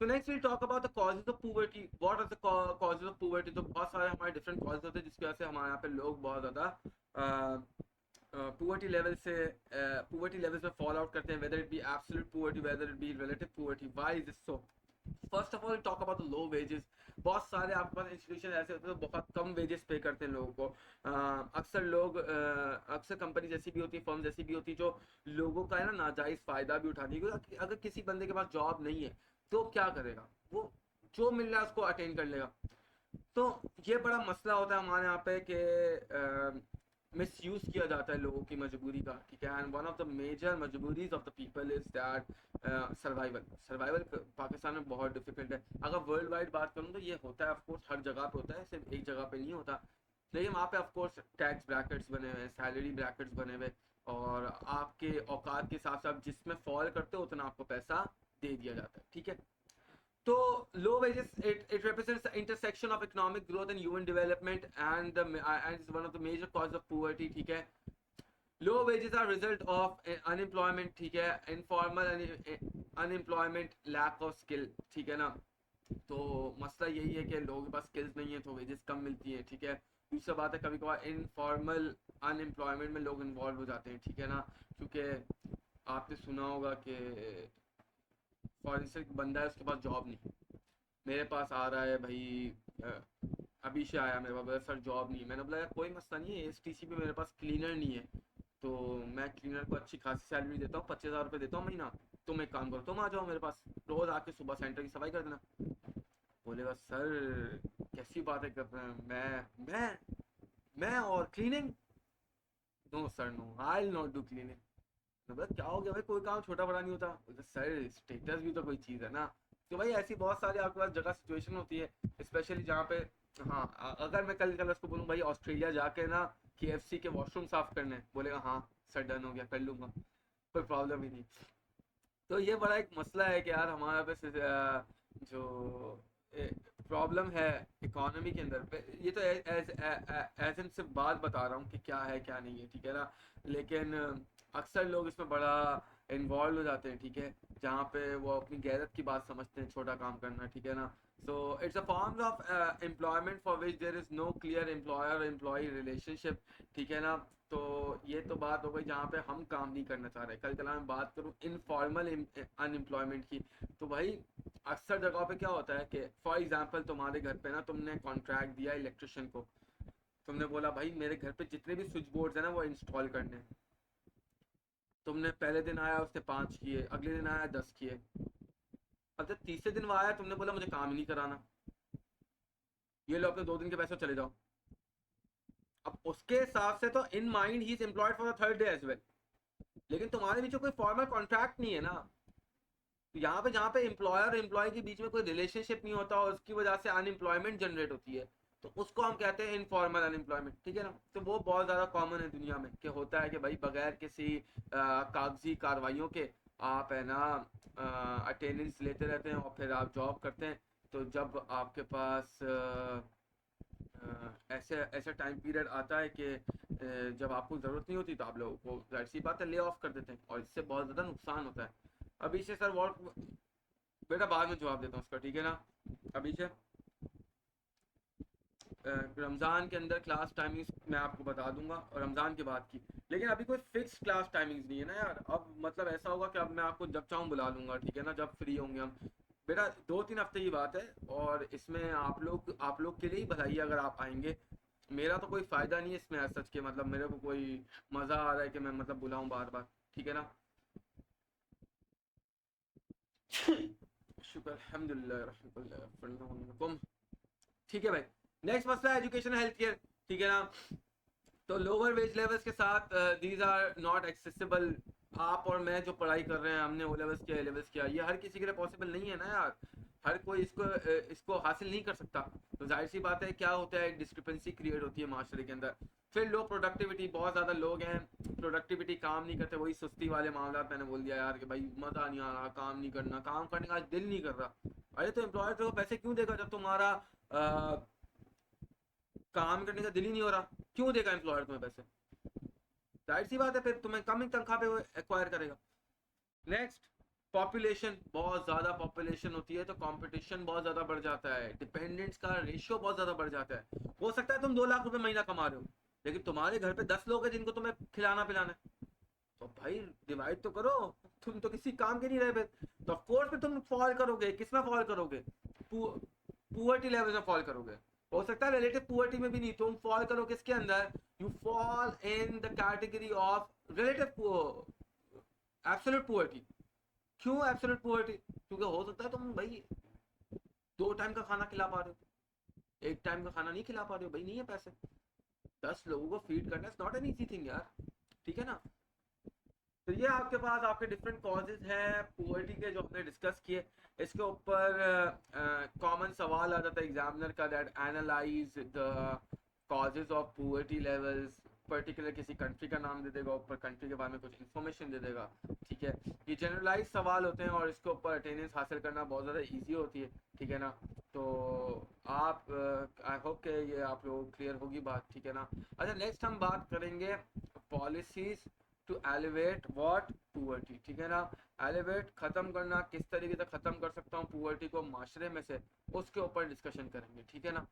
So next we'll talk about the causes of poverty. What are the causes of poverty? तो बहुत सारे हमारे different causes होते हैं जिसकी वजह से हमारे यहाँ पे लोग बहुत ज़्यादा poverty levels में fall out करते हैं, whether it be absolute poverty, whether it be relative poverty. Why is this so? First of all talk about the low wages. बहुत सारे आपके पास इंस्टीट्यूशन ऐसे होते हैं जो बहुत कम वेजेस पे करते हैं लोगों को. अक्सर कंपनी जैसी भी होती है, फर्म जैसी भी होती है, जो लोगों का है ना नाजायज फायदा भी उठाती है. क्योंकि अगर किसी बंदे के पास जॉब नहीं है तो क्या करेगा, वो जो मिल रहा है उसको अटेंड कर लेगा. तो ये बड़ा मसला होता है हमारे यहाँ पे कि मिस यूज किया जाता है लोगों की मजबूरी का. ठीक है. And one of the major मजबूरीज of the people is that survival Pakistan में बहुत डिफिकल्ट है. अगर वर्ल्ड वाइड बात करूँ तो ये होता है ऑफकोर्स, हर जगह पे होता है, सिर्फ एक जगह पे नहीं होता. लेकिन वहाँ पे ऑफकोर्स टैक्स ब्रैकेट्स बने हुए हैं, सैलरी ब्रैकेट्स बने हुए, और आपके औकात के हिसाब से आप जिसमें फॉल करते हो उतना आपको पैसा दे दिया जाता है. ठीक है. तो low wages, it represents the intersection of economic growth and human development, and is one of the major causes of poverty. ठीक है. Low wages are result of unemployment. ठीक है. Informal unemployment, lack of skill. ठीक है ना. तो मसला यही है कि लोगों के पास स्किल्स नहीं है तो वेजेस कम मिलती है. ठीक है. दूसरी बात है कभी कभार इनफॉर्मल अनएम्प्लॉयमेंट में लोग इन्वॉल्व हो जाते हैं. ठीक है ना. क्योंकि आपने सुना होगा कि फॉर इंस्टेंस बंदा है, उसके पास जॉब नहीं, मेरे पास आ रहा है भाई, अभी से आया मेरे पास, बोला सर जॉब नहीं. मैंने बोला कोई मसला नहीं है, एसटीसी पे मेरे पास क्लीनर नहीं है, तो मैं क्लीनर को अच्छी खासी सैलरी देता हूँ, 25,000 रुपये देता हूँ महीना. तुम एक काम करो, तुम आ जाओ मेरे पास, रोज आके सुबह सेंटर की सफाई कर देना. बोलेगा सर कैसी बात है कर रहे हैं, मैं और cleaning, no sir no, I will not do cleaning. मतलब क्या हो गया भाई, कोई काम छोटा बड़ा नहीं होता. सर स्टेटस भी तो कोई चीज़ है ना. तो भाई ऐसी बहुत सारी आपके पास जगह सिचुएशन होती है, स्पेशली जहाँ पे, हाँ, अगर मैं कल उसको बोलूँ भाई ऑस्ट्रेलिया जाके ना KFC के वॉशरूम साफ करने, बोलेगा हाँ सर डन हो गया, कर लूँगा, कोई प्रॉब्लम ही नहीं. तो ये बड़ा एक मसला है कि यार हमारा पे जो प्रॉब्लम है इकोनॉमी के अंदर पे, ये तो एज इन सिर्फ बात बता रहा हूँ कि क्या है क्या नहीं है. ठीक है ना. लेकिन अक्सर लोग इसमें बड़ा इन्वॉल्व हो जाते हैं. ठीक है. जहाँ पे वो अपनी गैरत की बात समझते हैं छोटा काम करना. ठीक है ना. So it's a form of employment for which there is no clear employer employ relationship. ठीक है ना. तो ये तो बात हो गई जहाँ पे हम काम नहीं करना चाह रहे. कल कला मैं बात करूँ इनफॉर्मल अनएम्प्लॉयमेंट की, तो भाई अक्सर जगहों पे क्या होता है कि फॉर एग्जांपल तुम्हारे घर पे ना तुमने कॉन्ट्रैक्ट दिया इलेक्ट्रिशियन को, तुमने बोला भाई मेरे घर पे जितने भी स्विच बोर्ड्स है ना वो इंस्टॉल करने हैं. तुमने पहले दिन आया उसने 5 किए, अगले दिन आया 10 किए. अब जब तीसरे दिन वो आया तुमने बोला मुझे काम ही नहीं कराना, ये लो अपने 2 दिन के पैसे चले जाओ. अब उसके हिसाब से तो in mind he is employed for the third day as well, लेकिन तुम्हारे बीच में कोई फॉर्मल कॉन्ट्रैक्ट नहीं है ना. तो यहाँ पे जहाँ पे एम्प्लॉयर और एम्प्लॉय के बीच में कोई रिलेशनशिप नहीं होता और उसकी वजह से अनएम्प्लॉयमेंट जनरेट होती है, तो उसको हम कहते हैं इनफॉर्मल अनएम्प्लॉयमेंट. ठीक है ना. तो वो बहुत ज़्यादा कॉमन है दुनिया में कि होता है कि भाई बगैर किसी कागजी कार्रवाइयों के आप है ना अटेंडेंस लेते रहते हैं और फिर आप जॉब करते हैं. तो जब आपके पास ऐसे ऐसा टाइम पीरियड आता है कि जब आपको ज़रूरत नहीं होती तो आप लोगों को जाहिर सी बात है ले ऑफ कर देते हैं, और इससे बहुत ज़्यादा नुकसान होता है. अभी से सर वॉट, बेटा बाद में जवाब देता हूँ उसका. ठीक है ना. अभी से रमज़ान के अंदर क्लास टाइमिंग्स मैं आपको बता दूंगा और रमज़ान के बाद की. लेकिन अभी कोई फिक्स क्लास टाइमिंग्स नहीं है ना यार. अब मतलब ऐसा होगा कि अब मैं आपको जब चाहूँ बुला लूँगा. ठीक है ना. जब फ्री होंगे हम. बेटा 2-3 हफ्ते की बात है, और इसमें आप लोग के लिए ही भलाई है अगर आप आएंगे. मेरा तो कोई फ़ायदा नहीं है इसमें as सच के, मतलब मेरे को कोई मज़ा आ रहा है कि मैं मतलब बुलाऊँ बार बार. ठीक है ना. शुक्र अल्हम्दुलिल्लाह. ठीक है भाई. नेक्स्ट मसला है एजुकेशन हेल्थ केयर. ठीक है ना. तो लोअर वेज लेवल्स के साथ दीज आर नॉट एक्सेसिबल. आप और मैं जो पढ़ाई कर रहे हैं, हमने ओ लेवल्स किया, ए लेवल्स किया, ये हर किसी के लिए पॉसिबल नहीं है ना यार. हर कोई इसको हासिल नहीं कर सकता. तो जाहिर सी बात है क्या होता है, डिस्क्रिपेंसी क्रिएट होती है माशरे के अंदर. फिर लो प्रोडक्टिविटी, बहुत ज़्यादा लोग हैं प्रोडक्टिविटी काम नहीं करते. वही सुस्ती वाले मामला मैंने बोल दिया यार कि भाई मज़ा नहीं आ रहा, काम नहीं करना, काम करने का आज दिल नहीं कर रहा. अरे तो एम्प्लॉयर को पैसे क्यों देगा जब तुम्हारा काम करने का दिल ही नहीं हो रहा. क्यों देगा एम्प्लॉयर तुम्हें पैसे. जाहिर सी बात है फिर तुम्हें कम ही तनख्वाह पे वो एक्वायर करेगा. नेक्स्ट, पॉपुलेशन, बहुत ज़्यादा पॉपुलेशन होती है तो कंपटीशन बहुत ज़्यादा बढ़ जाता है, डिपेंडेंट्स का रेशियो बहुत ज़्यादा बढ़ जाता है। हो सकता है तुम 2 लाख रुपए महीना कमा रहे हो, लेकिन तुम्हारे घर पे 10 लोग हैं जिनको तुम्हें खिलाना पिलाना है, तो भाई डिवाइड तो करो। तुम तो किसी काम के नहीं रहे फिर, तो ऑफ कोर्स तुम फॉल करोगे, किस में फॉल करोगे, पुअर्टी लेवल में फॉल करोगे। हो सकता है रिलेटिव पुअर्टी में भी नहीं, तुम फॉल करो किसके अंदर, you fall in the category of relative absolute poverty. क्यों एब्सोल्यूट पुअर्टी, क्योंकि हो सकता है तुम भाई 2 टाइम का खाना खिला पा रहे हो, 1 टाइम का खाना नहीं खिला पा रहे हो, भाई नहीं है पैसे, 10 लोगों को फीड करना is not an easy thing यार, ठीक है ना। तो ये आपके पास आपके डिफरेंट कॉजेज हैं पुअर्टी के जो हमने डिस्कस किए। इसके ऊपर कॉमन सवाल आता था एग्जामिनर का, that analyse the causes of poverty levels, particular किसी कंट्री का नाम दे देगा, ऊपर कंट्री के बारे में कुछ इन्फॉर्मेशन दे देगा, ठीक है। ये जनरलाइज सवाल होते हैं और इसके ऊपर अटेंडेंस हासिल करना बहुत ज़्यादा ईजी होती है, ठीक है ना। तो आप आई होप कि ये आप लोगों को क्लियर होगी बात, ठीक है ना। अच्छा, नेक्स्ट हम बात करेंगे policies to elevate what poverty, ठीक है ना। एलिवेट खत्म करना, किस तरीके से खत्म कर सकता हूँ पुअर्टी को माशरे में से, उसके ऊपर डिस्कशन करेंगे, ठीक है ना।